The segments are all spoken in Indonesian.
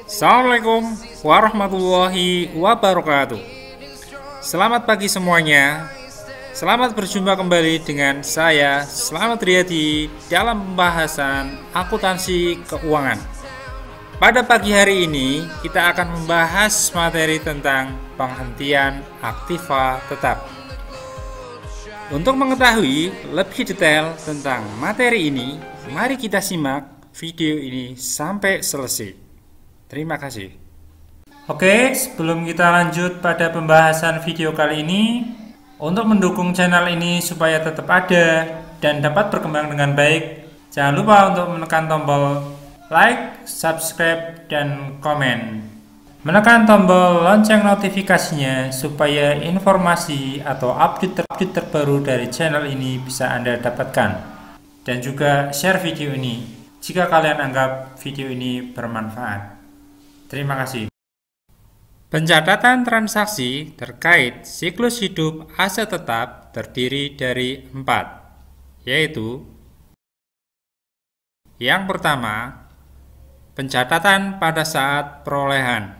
Assalamualaikum warahmatullahi wabarakatuh. Selamat pagi semuanya. Selamat berjumpa kembali dengan saya Slamet Riyadi dalam pembahasan akuntansi keuangan. Pada pagi hari ini kita akan membahas materi tentang penghentian aktiva tetap. Untuk mengetahui lebih detail tentang materi ini, mari kita simak video ini sampai selesai. Terima kasih. Oke, sebelum kita lanjut pada pembahasan video kali ini, untuk mendukung channel ini supaya tetap ada dan dapat berkembang dengan baik, jangan lupa untuk menekan tombol like, subscribe, dan komen. Menekan tombol lonceng notifikasinya supaya informasi atau update terbaru dari channel ini bisa Anda dapatkan. Dan juga share video ini jika kalian anggap video ini bermanfaat. Terima kasih. Pencatatan transaksi terkait siklus hidup aset tetap terdiri dari 4, yaitu yang pertama, pencatatan pada saat perolehan.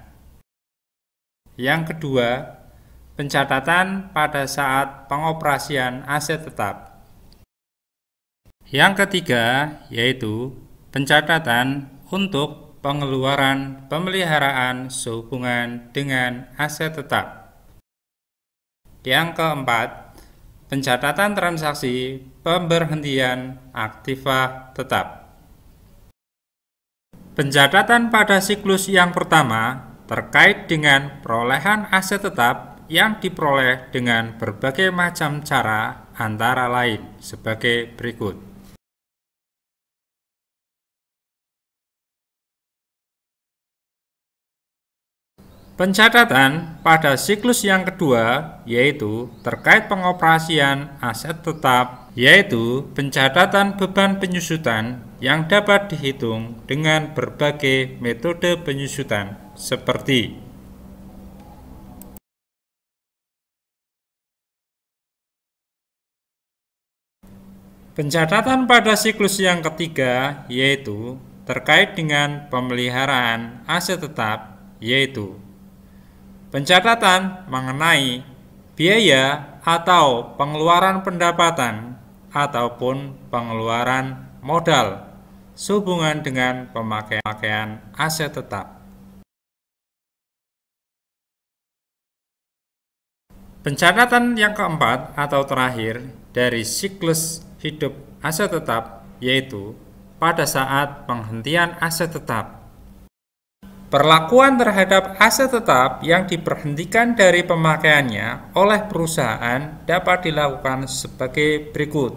Yang kedua, pencatatan pada saat pengoperasian aset tetap. Yang ketiga, yaitu pencatatan untuk pengeluaran pemeliharaan sehubungan dengan aset tetap. Yang keempat, pencatatan transaksi pemberhentian aktiva tetap. Pencatatan pada siklus yang pertama terkait dengan perolehan aset tetap yang diperoleh dengan berbagai macam cara antara lain sebagai berikut. Pencatatan pada siklus yang kedua yaitu terkait pengoperasian aset tetap, yaitu pencatatan beban penyusutan yang dapat dihitung dengan berbagai metode penyusutan seperti pencatatan pada siklus yang ketiga yaitu terkait dengan pemeliharaan aset tetap, yaitu pencatatan mengenai biaya atau pengeluaran pendapatan ataupun pengeluaran modal sehubungan dengan pemakaian aset tetap. Pencatatan yang keempat atau terakhir dari siklus hidup aset tetap yaitu pada saat penghentian aset tetap. Perlakuan terhadap aset tetap yang diberhentikan dari pemakaiannya oleh perusahaan dapat dilakukan sebagai berikut.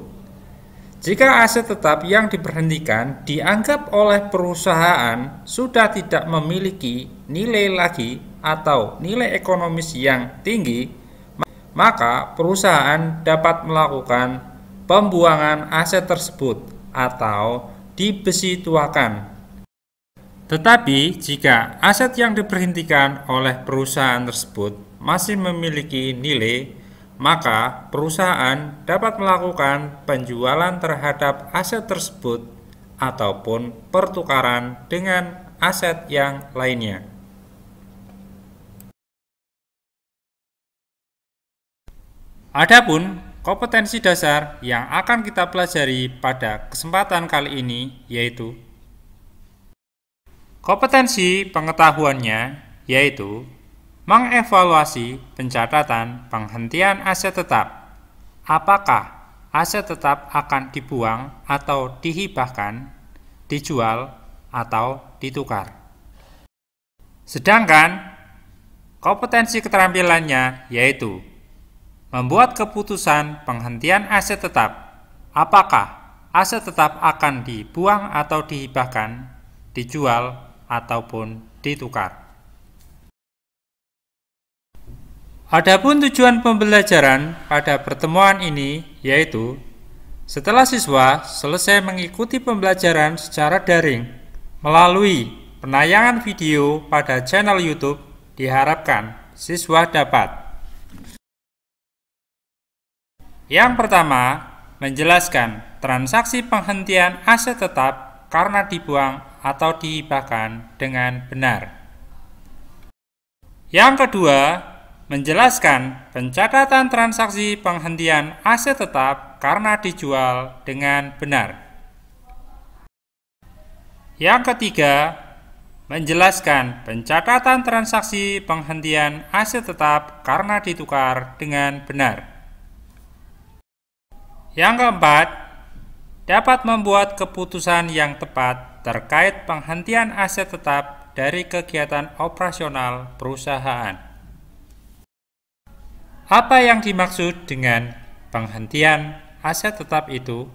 Jika aset tetap yang diberhentikan dianggap oleh perusahaan sudah tidak memiliki nilai lagi atau nilai ekonomis yang tinggi, maka perusahaan dapat melakukan pembuangan aset tersebut atau dibesituakan. Tetapi jika aset yang diberhentikan oleh perusahaan tersebut masih memiliki nilai, maka perusahaan dapat melakukan penjualan terhadap aset tersebut ataupun pertukaran dengan aset yang lainnya. Adapun kompetensi dasar yang akan kita pelajari pada kesempatan kali ini yaitu kompetensi pengetahuannya yaitu mengevaluasi pencatatan penghentian aset tetap. Apakah aset tetap akan dibuang atau dihibahkan, dijual, atau ditukar. Sedangkan kompetensi keterampilannya yaitu membuat keputusan penghentian aset tetap. Apakah aset tetap akan dibuang atau dihibahkan, dijual, ataupun ditukar. Adapun tujuan pembelajaran pada pertemuan ini yaitu setelah siswa selesai mengikuti pembelajaran secara daring melalui penayangan video pada channel YouTube, diharapkan siswa dapat yang pertama, menjelaskan transaksi penghentian aset tetap karena dibuang atau dihibahkan dengan benar. Yang kedua, menjelaskan pencatatan transaksi penghentian aset tetap karena dijual dengan benar. Yang ketiga, menjelaskan pencatatan transaksi penghentian aset tetap karena ditukar dengan benar. Yang keempat, dapat membuat keputusan yang tepat terkait penghentian aset tetap dari kegiatan operasional perusahaan. Apa yang dimaksud dengan penghentian aset tetap itu?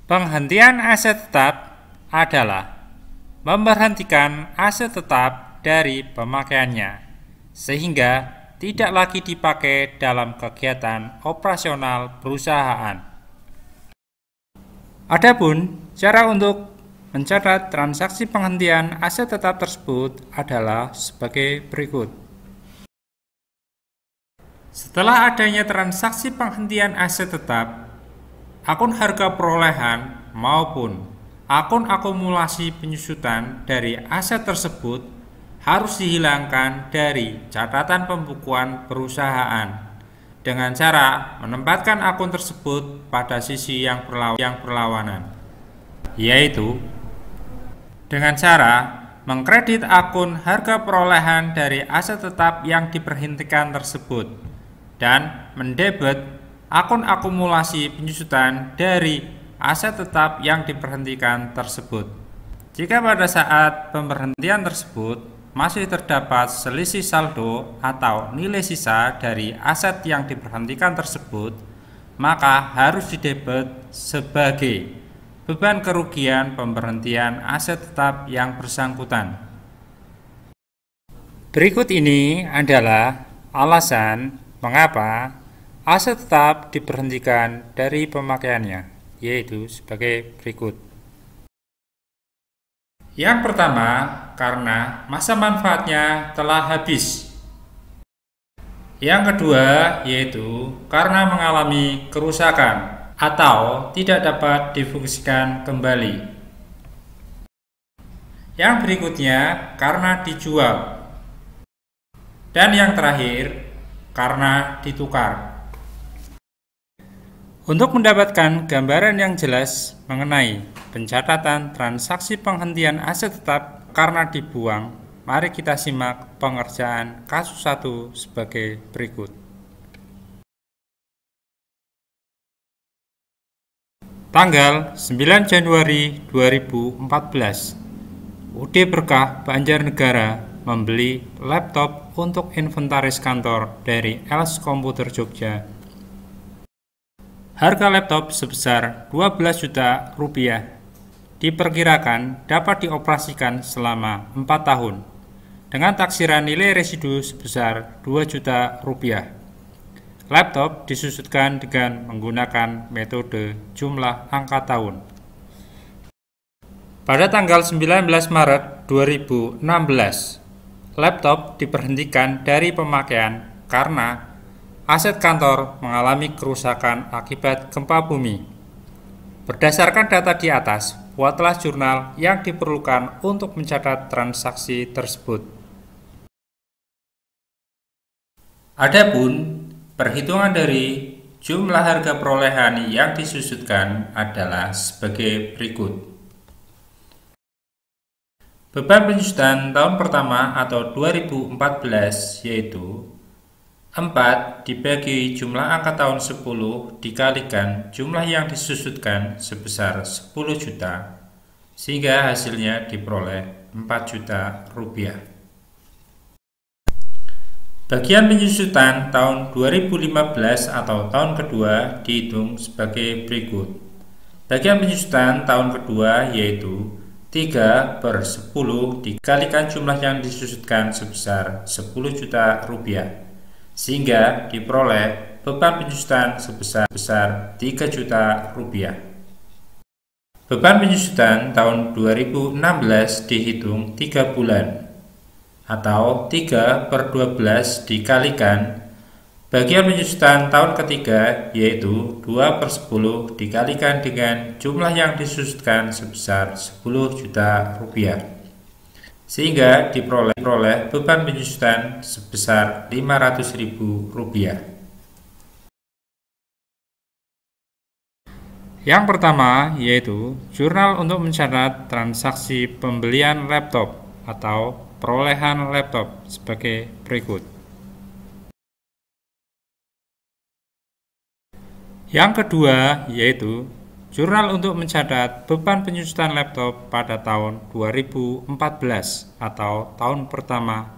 Penghentian aset tetap adalah memberhentikan aset tetap dari pemakaiannya, sehingga tidak lagi dipakai dalam kegiatan operasional perusahaan. Adapun cara untuk mencatat transaksi penghentian aset tetap tersebut adalah sebagai berikut. Setelah adanya transaksi penghentian aset tetap, akun harga perolehan maupun akun akumulasi penyusutan dari aset tersebut harus dihilangkan dari catatan pembukuan perusahaan dengan cara menempatkan akun tersebut pada sisi yang berlawanan, yaitu dengan cara mengkredit akun harga perolehan dari aset tetap yang diberhentikan tersebut dan mendebet akun akumulasi penyusutan dari aset tetap yang diberhentikan tersebut. Jika pada saat pemberhentian tersebut masih terdapat selisih saldo atau nilai sisa dari aset yang diberhentikan tersebut, maka harus didebet sebagai beban kerugian pemberhentian aset tetap yang bersangkutan. Berikut ini adalah alasan mengapa aset tetap diberhentikan dari pemakaiannya, yaitu sebagai berikut. Yang pertama, karena masa manfaatnya telah habis. Yang kedua, yaitu karena mengalami kerusakan atau tidak dapat difungsikan kembali. Yang berikutnya, karena dijual. Dan yang terakhir, karena ditukar. Untuk mendapatkan gambaran yang jelas mengenai pencatatan transaksi penghentian aset tetap karena dibuang, mari kita simak pengerjaan kasus 1 sebagai berikut. Tanggal 9 Januari 2014, UD Berkah Banjarnegara membeli laptop untuk inventaris kantor dari Els Komputer Jogja. Harga laptop sebesar 12 juta rupiah. Diperkirakan dapat dioperasikan selama 4 tahun dengan taksiran nilai residu sebesar 2 juta rupiah. Laptop disusutkan dengan menggunakan metode jumlah angka tahun. Pada tanggal 19 Maret 2016, laptop diberhentikan dari pemakaian karena aset kantor mengalami kerusakan akibat gempa bumi. Berdasarkan data di atas, buatlah jurnal yang diperlukan untuk mencatat transaksi tersebut. Adapun perhitungan dari jumlah harga perolehan yang disusutkan adalah sebagai berikut. Beban penyusutan tahun pertama atau 2014 yaitu 4 dibagi jumlah angka tahun 10 dikalikan jumlah yang disusutkan sebesar 10 juta, sehingga hasilnya diperoleh 4 juta rupiah. Bagian penyusutan tahun 2015 atau tahun kedua dihitung sebagai berikut. Bagian penyusutan tahun kedua yaitu 3/10 dikalikan jumlah yang disusutkan sebesar 10 juta rupiah, sehingga diperoleh beban penyusutan sebesar 3 juta rupiah. Beban penyusutan tahun 2016 dihitung 3 bulan atau 3/12 dikalikan Bagian penyusutan tahun ketiga yaitu 2/10 dikalikan dengan jumlah yang disusutkan sebesar 10 juta rupiah. Sehingga diperoleh beban penyusutan sebesar 500.000 rupiah. Yang pertama yaitu jurnal untuk mencatat transaksi pembelian laptop atau perolehan laptop sebagai berikut. Yang kedua yaitu jurnal untuk mencatat beban penyusutan laptop pada tahun 2014 atau tahun pertama.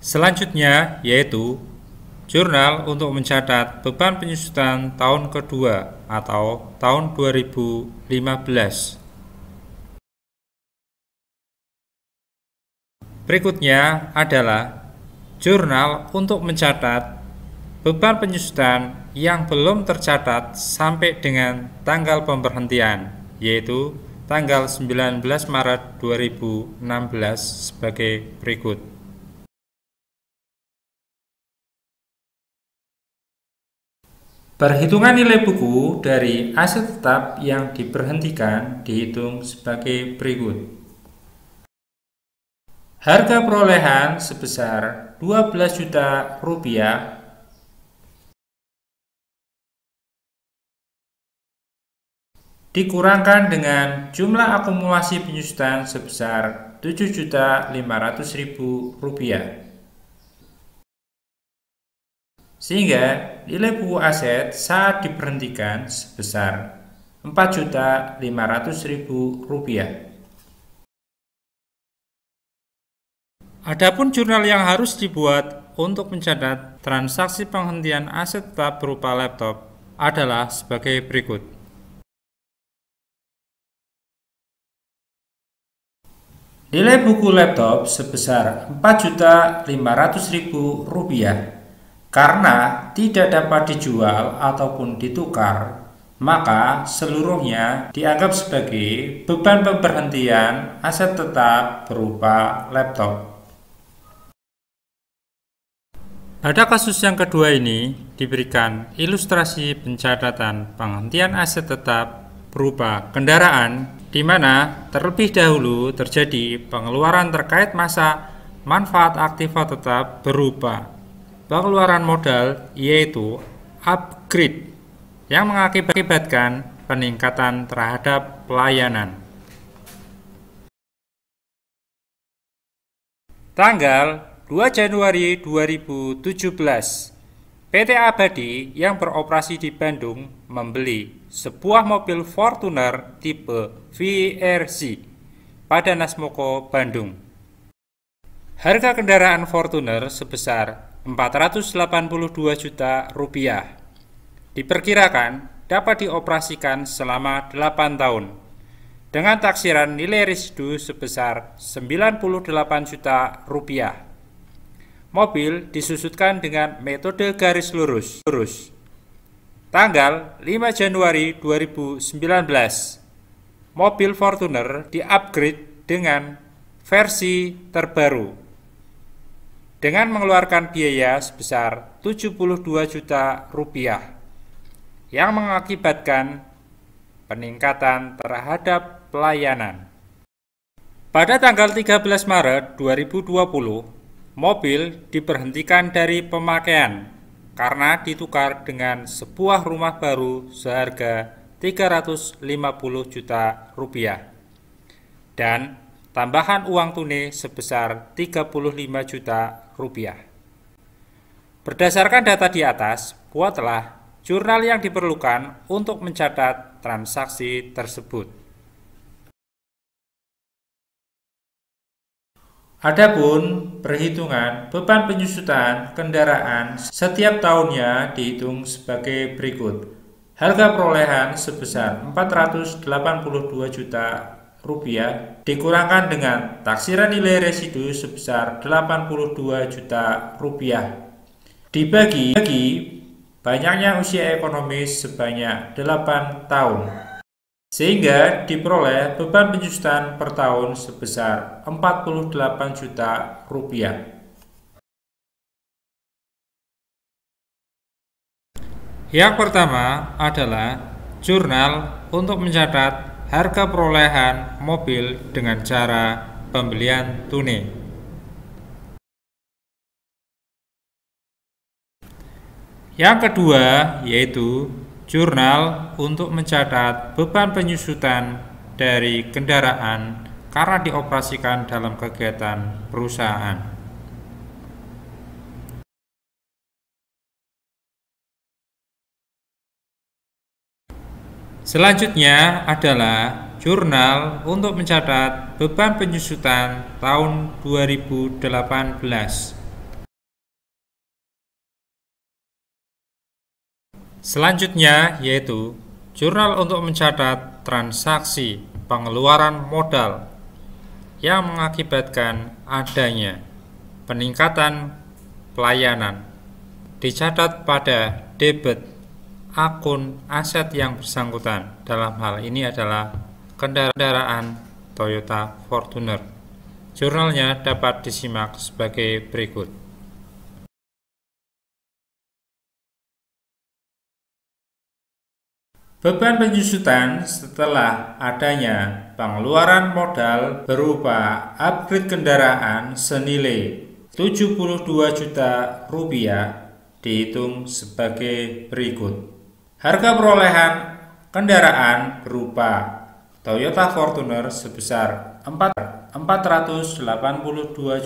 Selanjutnya yaitu jurnal untuk mencatat beban penyusutan tahun kedua atau tahun 2015. Berikutnya adalah jurnal untuk mencatat beban penyusutan yang belum tercatat sampai dengan tanggal pemberhentian, yaitu tanggal 19 Maret 2016 sebagai berikut. Perhitungan nilai buku dari aset tetap yang diberhentikan dihitung sebagai berikut. Harga perolehan sebesar 12 juta rupiah dikurangkan dengan jumlah akumulasi penyusutan sebesar 7.500.000 rupiah. Sehingga nilai buku aset saat diberhentikan sebesar 4.500.000 rupiah. Adapun jurnal yang harus dibuat untuk mencatat transaksi penghentian aset tetap berupa laptop adalah sebagai berikut. Nilai buku laptop sebesar 4.500.000 rupiah. Karena tidak dapat dijual ataupun ditukar, maka seluruhnya dianggap sebagai beban pemberhentian aset tetap berupa laptop. Pada kasus yang kedua ini diberikan ilustrasi pencatatan penghentian aset tetap berupa kendaraan, di mana terlebih dahulu terjadi pengeluaran terkait masa manfaat aktiva tetap berupa pengeluaran modal, yaitu upgrade, yang mengakibatkan peningkatan terhadap pelayanan. Tanggal 2 Januari 2017, PT Abadi yang beroperasi di Bandung membeli sebuah mobil Fortuner tipe VRC pada Nasmoko, Bandung. Harga kendaraan Fortuner sebesar 482 juta rupiah. Diperkirakan dapat dioperasikan selama 8 tahun dengan taksiran nilai residu sebesar 98 juta rupiah. Mobil disusutkan dengan metode garis lurus. Tanggal 5 Januari 2019, mobil Fortuner di-upgrade dengan versi terbaru dengan mengeluarkan biaya sebesar 72 juta rupiah yang mengakibatkan peningkatan terhadap pelayanan. Pada tanggal 13 Maret 2020, mobil diberhentikan dari pemakaian karena ditukar dengan sebuah rumah baru seharga 350 juta rupiah dan tambahan uang tunai sebesar 35 juta rupiah. Berdasarkan data di atas, buatlah jurnal yang diperlukan untuk mencatat transaksi tersebut. Adapun perhitungan beban penyusutan kendaraan setiap tahunnya dihitung sebagai berikut. Harga perolehan sebesar 482 juta rupiah dikurangkan dengan taksiran nilai residu sebesar 82 juta rupiah. Dibagi banyaknya usia ekonomis sebanyak 8 tahun. sehingga diperoleh beban penyusutan per tahun sebesar 48 juta rupiah. Yang pertama adalah jurnal untuk mencatat harga perolehan mobil dengan cara pembelian tunai. Yang kedua yaitu jurnal untuk mencatat beban penyusutan dari kendaraan karena dioperasikan dalam kegiatan perusahaan. Selanjutnya adalah jurnal untuk mencatat beban penyusutan tahun 2018. Selanjutnya yaitu jurnal untuk mencatat transaksi pengeluaran modal yang mengakibatkan adanya peningkatan pelayanan, dicatat pada debit akun aset yang bersangkutan. Dalam hal ini adalah kendaraan Toyota Fortuner. Jurnalnya dapat disimak sebagai berikut. Beban penyusutan setelah adanya pengeluaran modal berupa upgrade kendaraan senilai 72 juta rupiah dihitung sebagai berikut. Harga perolehan kendaraan berupa Toyota Fortuner sebesar 482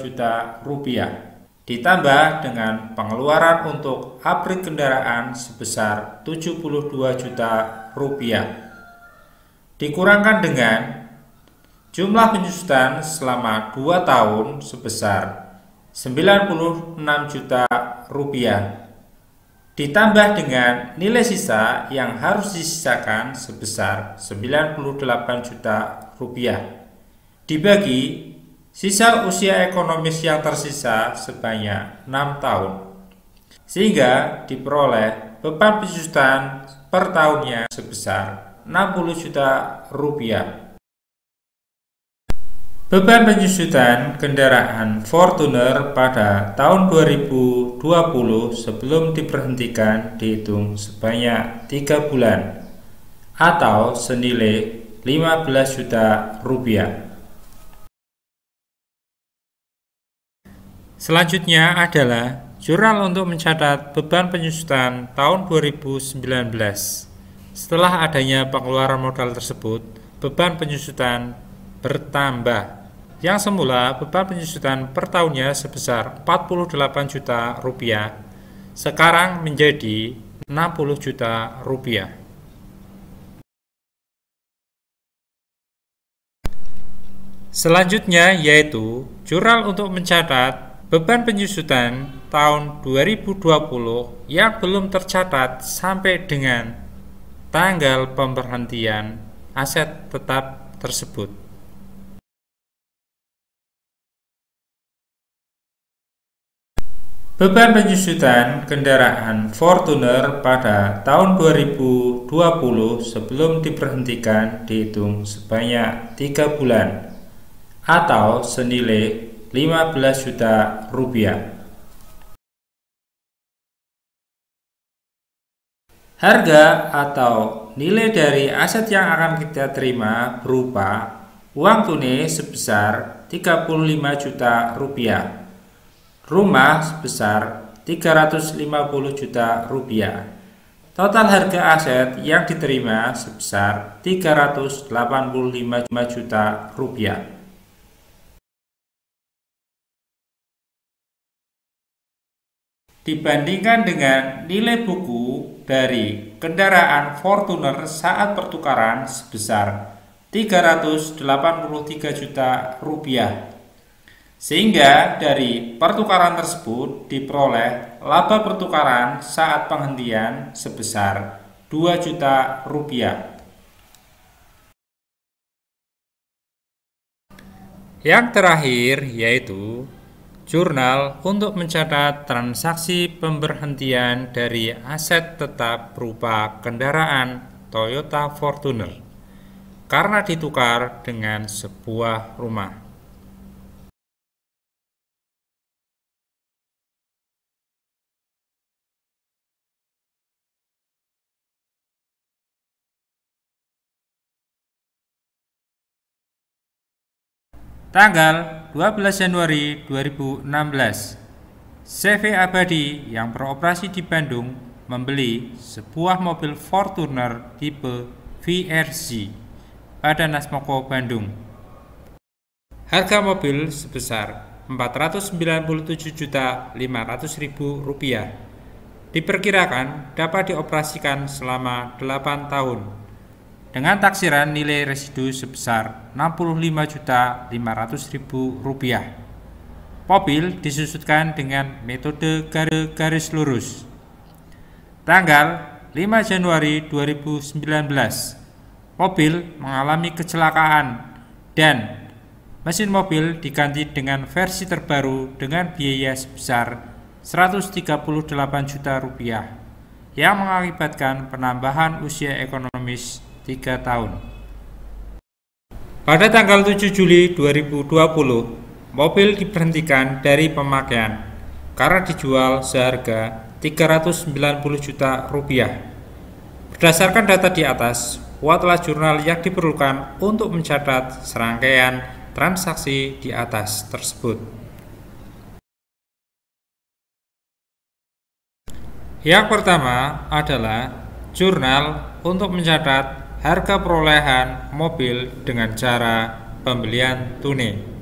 juta rupiah ditambah dengan pengeluaran untuk upgrade kendaraan sebesar 72 juta rupiah dikurangkan dengan jumlah penyusutan selama 2 tahun sebesar 96 juta rupiah ditambah dengan nilai sisa yang harus disisakan sebesar 98 juta rupiah dibagi sisa usia ekonomis yang tersisa sebanyak 6 tahun sehingga diperoleh beban penyusutan per tahunnya sebesar 60 juta rupiah. Beban penyusutan kendaraan Fortuner pada tahun 2020 sebelum diberhentikan dihitung sebanyak 3 bulan atau senilai 15 juta rupiah. Selanjutnya adalah jurnal untuk mencatat beban penyusutan tahun 2019. Setelah adanya pengeluaran modal tersebut, beban penyusutan bertambah. Yang semula beban penyusutan per tahunnya sebesar 48 juta rupiah, sekarang menjadi 60 juta rupiah. Selanjutnya yaitu jurnal untuk mencatat beban penyusutan tahun 2020 yang belum tercatat sampai dengan tanggal pemberhentian aset tetap tersebut. Beban penyusutan kendaraan Fortuner pada tahun 2020 sebelum diberhentikan dihitung sebanyak 3 bulan atau senilai 15 juta rupiah. Harga atau nilai dari aset yang akan kita terima berupa uang tunai sebesar 35 juta rupiah. Rumah sebesar 350 juta rupiah. Total harga aset yang diterima sebesar 385 juta rupiah. Dibandingkan dengan nilai buku dari kendaraan Fortuner saat pertukaran sebesar 383 juta rupiah. Sehingga dari pertukaran tersebut diperoleh laba pertukaran saat penghentian sebesar 2 juta rupiah. Yang terakhir yaitu jurnal untuk mencatat transaksi pemberhentian dari aset tetap berupa kendaraan Toyota Fortuner. karena ditukar dengan sebuah rumah. Tanggal 12 Januari 2016, CV Abadi yang beroperasi di Bandung membeli sebuah mobil Fortuner tipe VRZ pada Nasmoko Bandung. Harga mobil sebesar Rp497.500.000. Diperkirakan dapat dioperasikan selama 8 tahun dengan taksiran nilai residu sebesar Rp65.500.000. Mobil disusutkan dengan metode garis lurus. Tanggal 5 Januari 2019, mobil mengalami kecelakaan dan mesin mobil diganti dengan versi terbaru dengan biaya sebesar Rp138 juta yang mengakibatkan penambahan usia ekonomis 3 tahun. Pada tanggal 7 Juli 2020, mobil diberhentikan dari pemakaian karena dijual seharga Rp390 juta. Berdasarkan data di atas, buatlah jurnal yang diperlukan untuk mencatat serangkaian transaksi di atas tersebut. Yang pertama adalah jurnal untuk mencatat harga perolehan mobil dengan cara pembelian tunai.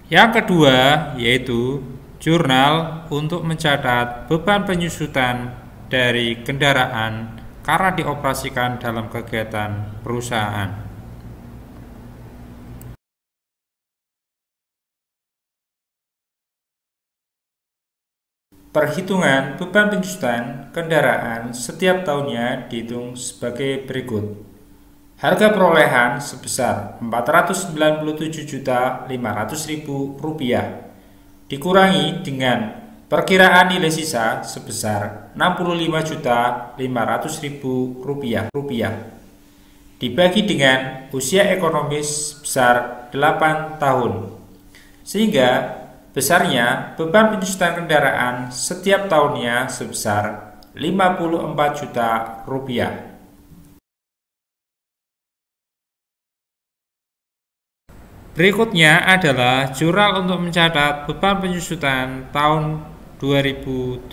Yang kedua yaitu jurnal untuk mencatat beban penyusutan dari kendaraan karena dioperasikan dalam kegiatan perusahaan. Perhitungan beban penyusutan kendaraan setiap tahunnya dihitung sebagai berikut. Harga perolehan sebesar Rp497.500.000 dikurangi dengan perkiraan nilai sisa sebesar Rp65.500.000 dibagi dengan usia ekonomis sebesar 8 tahun, sehingga besarnya beban penyusutan kendaraan setiap tahunnya sebesar Rp54 juta. Berikutnya adalah jurnal untuk mencatat beban penyusutan tahun 2017.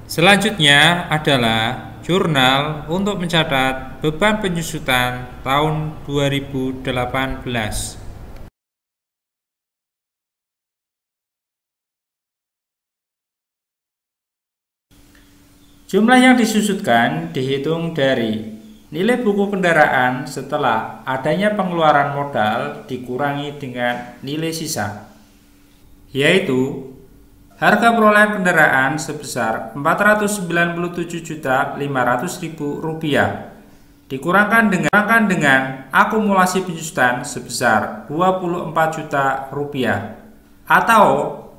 Selanjutnya adalah jurnal untuk mencatat beban penyusutan tahun 2018. Jumlah yang disusutkan dihitung dari nilai buku kendaraan setelah adanya pengeluaran modal dikurangi dengan nilai sisa, yaitu harga perolehan kendaraan sebesar Rp497.500.000 dikurangkan dengan akumulasi penyusutan sebesar Rp24 juta atau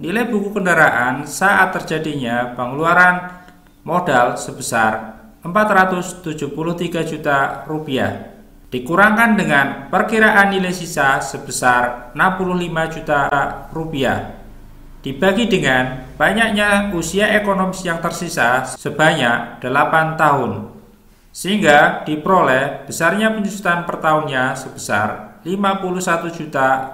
nilai buku kendaraan saat terjadinya pengeluaran modal sebesar Rp473 juta dikurangkan dengan perkiraan nilai sisa sebesar Rp65 juta dibagi dengan banyaknya usia ekonomis yang tersisa sebanyak 8 tahun, sehingga diperoleh besarnya penyusutan per tahunnya sebesar Rp51 juta.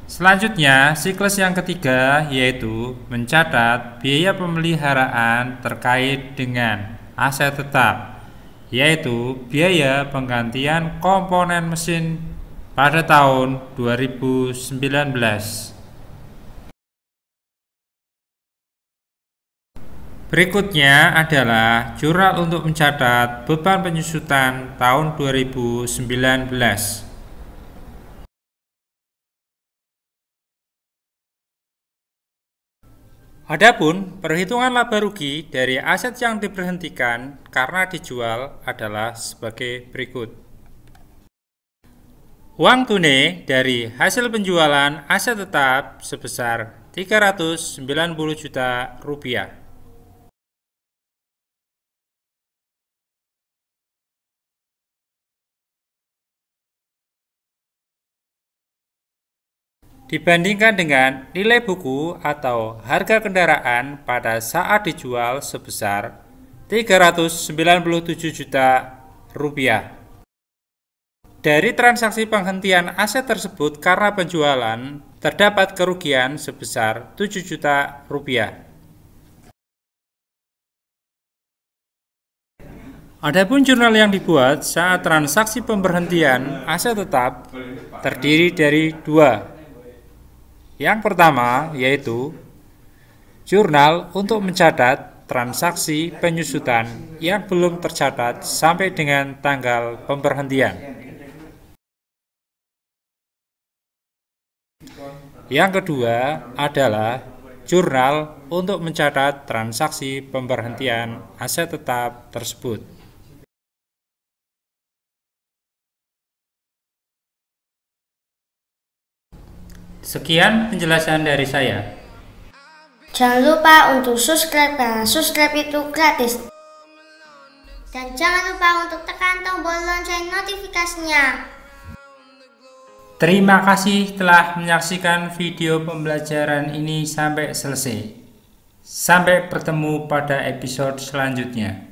Selanjutnya, siklus yang ketiga yaitu mencatat biaya pemeliharaan terkait dengan aset tetap, yaitu biaya penggantian komponen mesin pada tahun 2019. Berikutnya adalah jurnal untuk mencatat beban penyusutan tahun 2019. Adapun perhitungan laba rugi dari aset yang diberhentikan karena dijual adalah sebagai berikut. Uang tunai dari hasil penjualan aset tetap sebesar 390 juta rupiah. Dibandingkan dengan nilai buku atau harga kendaraan pada saat dijual sebesar 397 juta rupiah. Dari transaksi penghentian aset tersebut karena penjualan, terdapat kerugian sebesar 7 juta rupiah. Adapun jurnal yang dibuat saat transaksi pemberhentian aset tetap terdiri dari dua. Yang pertama yaitu jurnal untuk mencatat transaksi penyusutan yang belum tercatat sampai dengan tanggal pemberhentian. Yang kedua adalah jurnal untuk mencatat transaksi pemberhentian aset tetap tersebut. Sekian penjelasan dari saya. Jangan lupa untuk subscribe karena subscribe itu gratis. Dan jangan lupa untuk tekan tombol lonceng notifikasinya. Terima kasih telah menyaksikan video pembelajaran ini sampai selesai. Sampai bertemu pada episode selanjutnya.